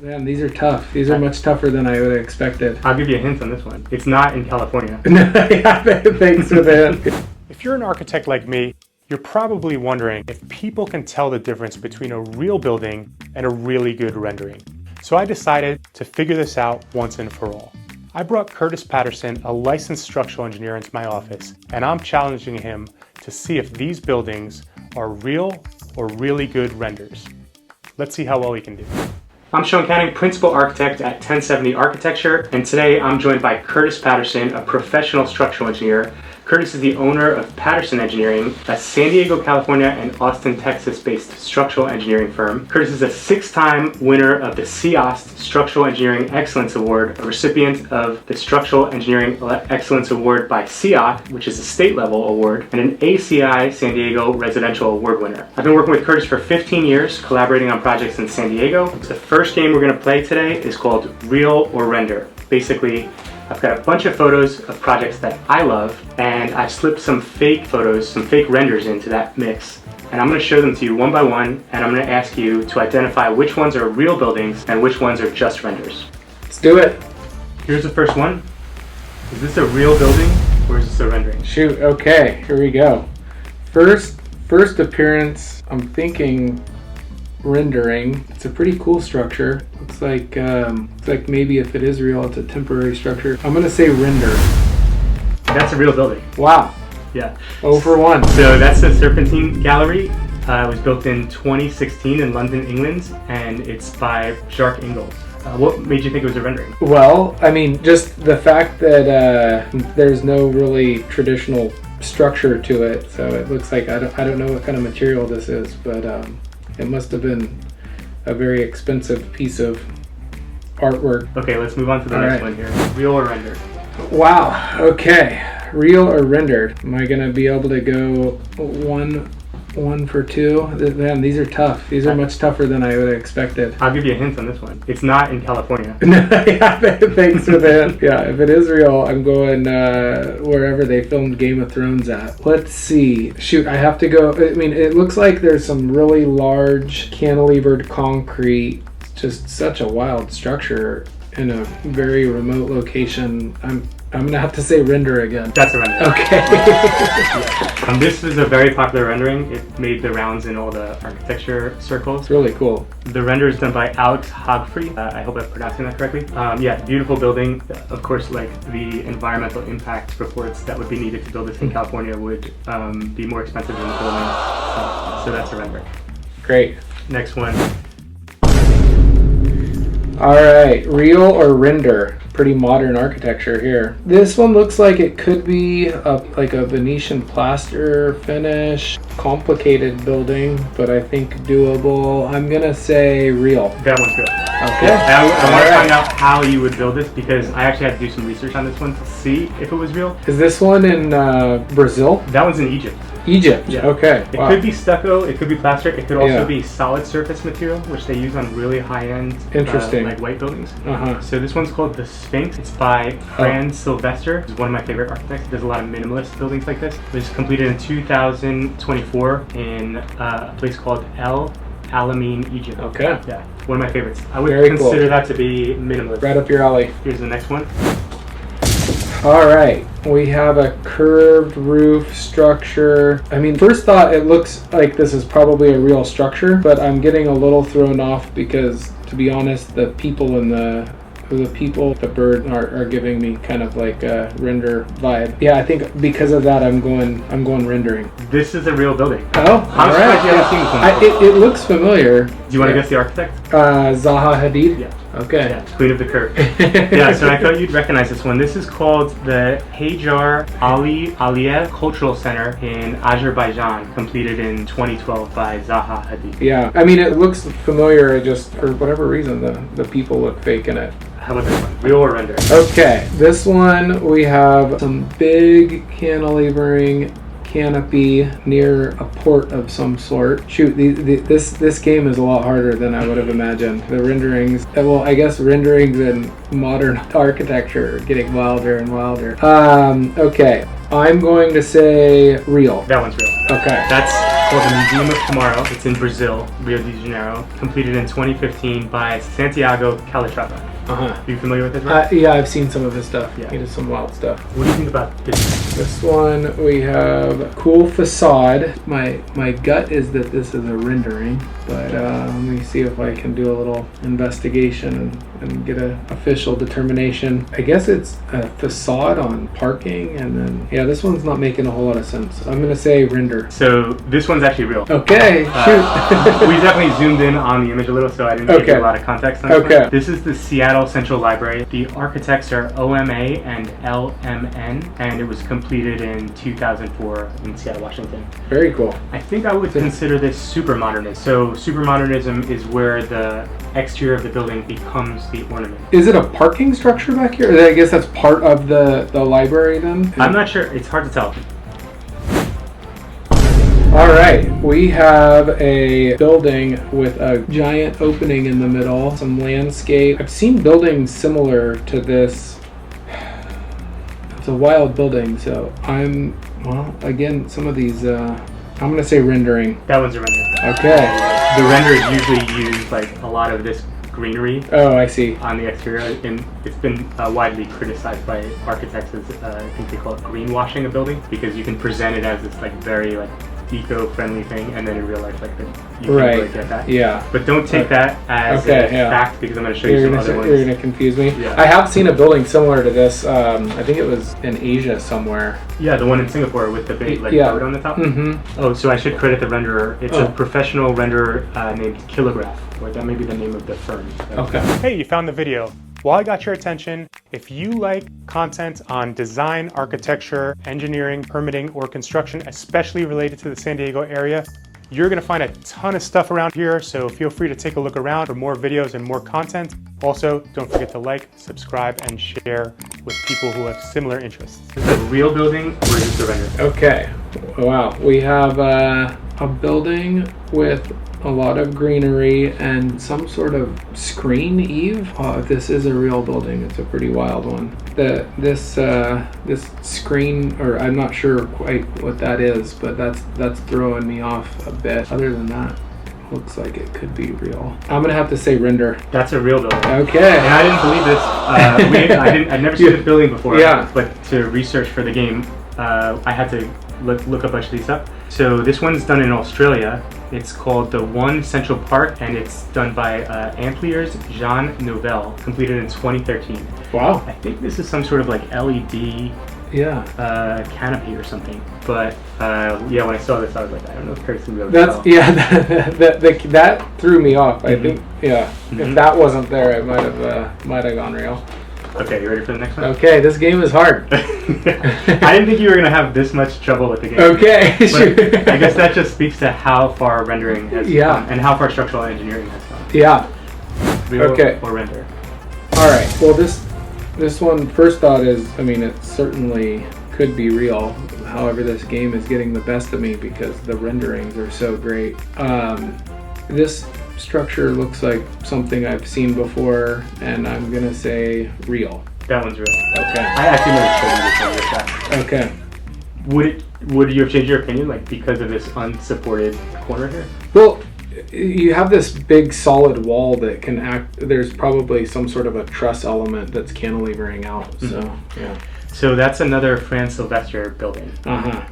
Man, these are tough. These are much tougher than I would have expected. I'll give you a hint on this one. It's not in California. Yeah, thanks for that. If you're an architect like me, you're probably wondering if people can tell the difference between a real building and a really good rendering. So I decided to figure this out once and for all. I brought Curtis Patterson, a licensed structural engineer, into my office, and I'm challenging him to see if these buildings are real or really good renders. Let's see how well he can do. I'm Sean Canning, Principal Architect at 1070 Architecture, and today I'm joined by Curtis Patterson, a professional structural engineer. Curtis is the owner of Patterson Engineering, a San Diego, California and Austin, Texas-based structural engineering firm. Curtis is a 6-time winner of the CIOST Structural Engineering Excellence Award, a recipient of the Structural Engineering Excellence Award by CIOT, which is a state-level award, and an ACI San Diego Residential Award winner. I've been working with Curtis for 15 years, collaborating on projects in San Diego. The first game we're going to play today is called Real or Render. Basically, I've got a bunch of photos of projects that I love, and I've slipped some fake photos, some fake renders into that mix. And I'm going to show them to you one by one, and I'm going to ask you to identify which ones are real buildings and which ones are just renders. Let's do it. Here's the first one. Is this a real building or is this a rendering? Shoot, okay, here we go. First appearance, I'm thinking rendering. It's a pretty cool structure. Looks like maybe if it is real, it's a temporary structure. I'm gonna say render. That's a real building. Wow. Yeah. 0 for 1. So that's the Serpentine Gallery. It was built in 2016 in London, England, and it's by Jacques Ingalls. What made you think it was a rendering? Well, I mean, just the fact that there's no really traditional structure to it, so it looks like I don't know what kind of material this is, but it must have been a very expensive piece of artwork. Okay, let's move on to the next one here. Real or render? Wow, okay. Real or rendered? Am I gonna be able to go one for 2? Man, these are tough. These are much tougher than I would have expected. I'll give you a hint on this one. It's not in California. Yeah, thanks for that. Yeah, if it is real, I'm going wherever they filmed Game of Thrones at. Let's see. Shoot, I have to go. I mean, it looks like there's some really large cantilevered concrete. Just such a wild structure in a very remote location. I'm gonna have to say render again. That's a render. Okay. Yeah. This is a very popular rendering. It made the rounds in all the architecture circles. It's really cool. The render is done by Alex Hagfree. I hope I'm pronouncing that correctly. Yeah, beautiful building. Of course, like the environmental impact reports that would be needed to build this in California would be more expensive than the building. So that's a render. Great. Next one. All right, real or render? Pretty modern architecture here. This one looks like it could be like a Venetian plaster finish. Complicated building, but I think doable. I'm gonna say real. That one's good. Okay. I want to find out how you would build this because I actually had to do some research on this one to see if it was real. Is this one in Brazil? That one's in Egypt. Egypt. Yeah. Okay. It Wow. could be stucco, it could be plaster, it could also be solid surface material, which they use on really high-end Interesting. like white buildings. Uh-huh. So this one's called the Sphinx. It's by Franz Sylvester. He's one of my favorite architects. He does a lot of minimalist buildings like this. It was completed in 2024 in a place called El Alamein, Egypt. Okay. Yeah, one of my favorites. I would Very consider cool. that to be minimalist. Right up your alley. Here's the next one. All right, we have a curved roof structure. I mean, first thought, it looks like this is probably a real structure, but I'm getting a little thrown off because, to be honest, the bird are giving me kind of like a render vibe. Yeah, I think because of that, I'm going rendering. This is a real building. Oh, I'm all surprised right. you haven't seen this one before. It looks familiar. Do you want to guess the architect? Zaha Hadid? Yeah. Okay. Yeah, Queen of the Curve. Yeah, so I thought you'd recognize this one. This is called the Hajar Ali Aliyev Cultural Center in Azerbaijan, completed in 2012 by Zaha Hadid. Yeah, I mean, it looks familiar, just for whatever reason, the people look fake in it. How about this one? Real or render? Okay, this one we have some big cantilevering canopy near a port of some sort. Shoot, this game is a lot harder than I would have imagined. The renderings, well, I guess renderings and modern architecture are getting wilder and wilder. Okay, I'm going to say real. That one's real. Okay. That's called the Museum of Tomorrow. It's in Brazil, Rio de Janeiro, completed in 2015 by Santiago Calatrava. Are you familiar with this work? Yeah, I've seen some of his stuff. Yeah. He does some wild stuff. What do you think about this? This one, we have cool facade. My gut is that this is a rendering, but let me see if I can do a little investigation and get an official determination. I guess it's a facade on parking, and then, yeah, this one's not making a whole lot of sense. I'm going to say render. So this one's actually real. Okay, shoot. We definitely zoomed in on the image a little, so I didn't give you a lot of context on it. This is the Seattle Central Library. The architects are OMA and LMN, and it was completed in 2004 in Seattle, Washington. Very cool. I think I would consider this super modernist. So super modernism is where the exterior of the building becomes the ornament. Is it a parking structure back here? I guess that's part of the library then? I'm not sure. It's hard to tell. All right, we have a building with a giant opening in the middle, some landscape. I've seen buildings similar to this. It's a wild building, so again, some of these, I'm gonna say rendering. That one's a render. Okay. The render is usually used like a lot of this greenery. Oh, I see. On the exterior, and it's been widely criticized by architects as I think they call it greenwashing a building, because you can present it as this like very like eco-friendly thing, and then in real life, like you can't really get that. Yeah. But don't take that as a fact, because I'm going to show you some other ones. You're going to confuse me. Yeah. I have seen a building similar to this. I think it was in Asia somewhere. Yeah, the one in Singapore with the big boat on the top. Mm-hmm. Oh, so I should credit the renderer. It's a professional renderer named Kilograph, or that may be the name of the firm. Okay. Hey, you found the video. While I got your attention, if you like content on design, architecture, engineering, permitting, or construction, especially related to the San Diego area, you're gonna find a ton of stuff around here, so feel free to take a look around for more videos and more content. Also, don't forget to like, subscribe, and share with people who have similar interests. Is it a real building or is it a render? Okay. Wow. We have a building with a lot of greenery and some sort of screen eave. Oh, if this is a real building, it's a pretty wild one. This screen, or I'm not sure quite what that is, but that's throwing me off a bit. Other than that, looks like it could be real. I'm gonna have to say render. That's a real building. Okay. And I didn't believe this. I'd never seen this building before. Yeah. But to research for the game, I had to look a bunch of these up. So this one's done in Australia. It's called the One Central Park, and it's done by Amplier's Jean Nouvel, completed in 2013. Wow. I think this is some sort of like LED canopy or something. But yeah, when I saw this, I was like, I don't know if Kurt's gonna be able to tell. Yeah, that threw me off. I think, if that wasn't there, I might have gone real. Okay, you ready for the next one? Okay, this game is hard. I didn't think you were gonna have this much trouble with the game. Okay, sure. I guess that just speaks to how far rendering has come and how far structural engineering has come. Yeah. Real or render. All right. Well, this one, first thought is, I mean, it certainly could be real. However, this game is getting the best of me because the renderings are so great. This structure looks like something I've seen before, and I'm gonna say real. That one's real. Okay. I actually never showed you this one. Okay. Would you have changed your opinion, like because of this unsupported corner here? Well, you have this big solid wall that can act. There's probably some sort of a truss element that's cantilevering out. So yeah. So that's another Franz Sylvester building.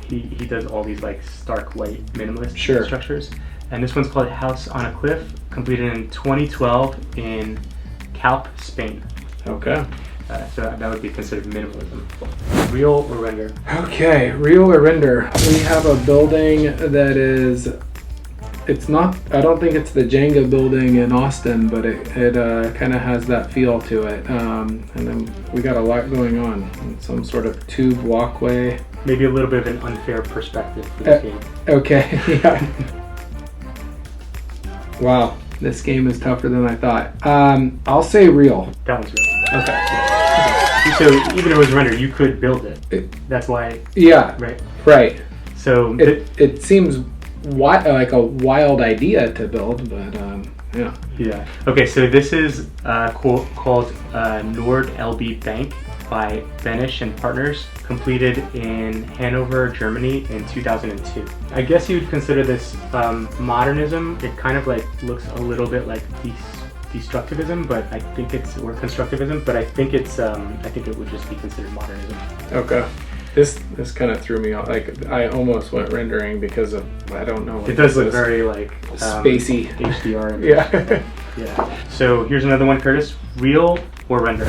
He does all these like stark white minimalist structures. And this one's called House on a Cliff, completed in 2012 in Calp, Spain. Okay. So that would be considered minimalism. Real or render? Okay, real or render. We have a building that is, it's not, I don't think it's the Jenga building in Austin, but it kind of has that feel to it. And then we got a lot going on. Some sort of tube walkway. Maybe a little bit of an unfair perspective for this game. Okay, yeah. Wow, this game is tougher than I thought. I'll say real. That one's real. Okay. So even if it was rendered, you could build it. That's why. Yeah. Right. So it seems like a wild idea to build, but yeah. Yeah. Okay, so this is called Nord LB Bank. by Benish and Partners, completed in Hanover, Germany in 2002. I guess you'd consider this modernism. It kind of like looks a little bit like destructivism, but I think it's, or constructivism, but I think it's, I think it would just be considered modernism. Okay. This kind of threw me off. Like, I almost went rendering because of, I don't know. It does look very like spacey HDR. Yeah. Yeah. So here's another one, Curtis. Real or render?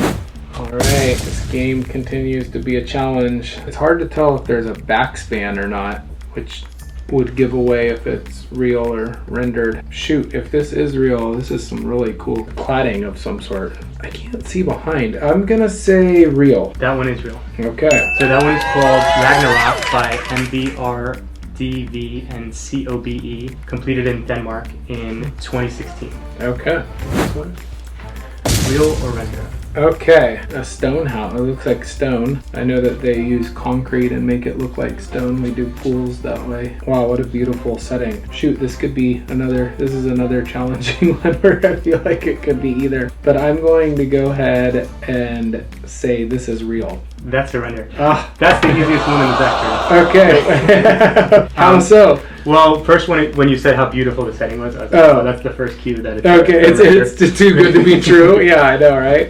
All right, this game continues to be a challenge. It's hard to tell if there's a backspan or not, which would give away if it's real or rendered. Shoot, if this is real, this is some really cool cladding of some sort. I can't see behind. I'm gonna say real. That one is real. Okay. So that one is called Ragnarok by MBRDV and COBE, completed in Denmark in 2016. Okay. This one? Real or render? Okay, a stone house. It looks like stone. I know that they use concrete and make it look like stone. We do pools that way. Wow, what a beautiful setting. Shoot, this could be this is another challenging one where I feel like it could be either. But I'm going to go ahead and say this is real. That's a render. Ah. That's the easiest one in the vector. Okay. How so? Well, first when you said how beautiful the setting was, I was like, oh, that's the first cue that it's okay. It's just too good to be true. Yeah, I know, right?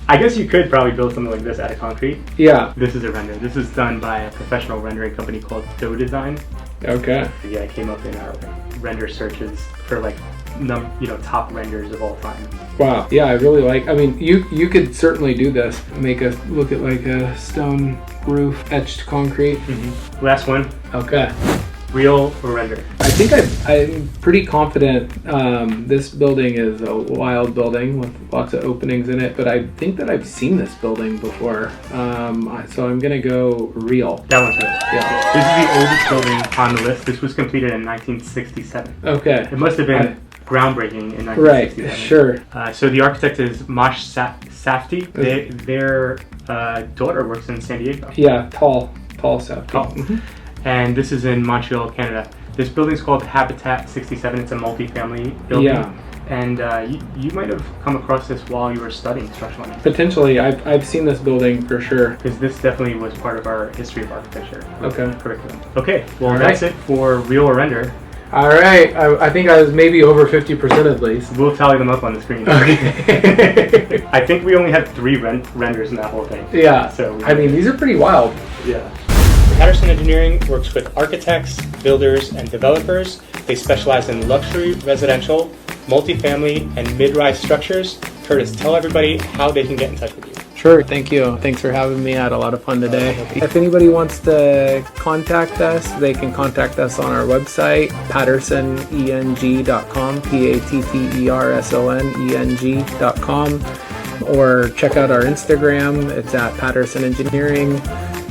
I guess you could probably build something like this out of concrete. Yeah. This is a render. This is done by a professional rendering company called Doe Design. Okay. So yeah, it came up in our render searches for like top renders of all time. Wow. Yeah, I really like. I mean, you could certainly do this. Make a look at like a stone roof, etched concrete. Mm-hmm. Last one. Okay. Real or render? I think I'm pretty confident this building is a wild building with lots of openings in it, but I think that I've seen this building before. So I'm going to go real. That one's real. Yeah. This is the oldest building on the list. This was completed in 1967. Okay. It must have been groundbreaking in 1967. Right, sure. So the architect is Mosh Safdie. Their daughter works in San Diego. Yeah, tall Safdie. Tall. Mm-hmm. And this is in Montreal, Canada. This building's called Habitat 67. It's a multi-family building. Yeah. And you might have come across this while you were studying structural engineering. Potentially. I've seen this building for sure. Because this definitely was part of our history of architecture curriculum. Okay, well, All that's right. it for real or render. All right. I think I was maybe over 50% at least. We'll tally them up on the screen. Okay. I think we only had 3 renders in that whole thing. Yeah. So I mean, these are pretty wild. Yeah. Patterson Engineering works with architects, builders, and developers. They specialize in luxury, residential, multifamily, and mid-rise structures. Curtis, tell everybody how they can get in touch with you. Sure, thank you. Thanks for having me. I had a lot of fun today. If anybody wants to contact us, they can contact us on our website, pattersoneng.com, pattersoneng.com, or check out our Instagram. It's at Patterson Engineering,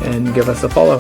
and give us a follow.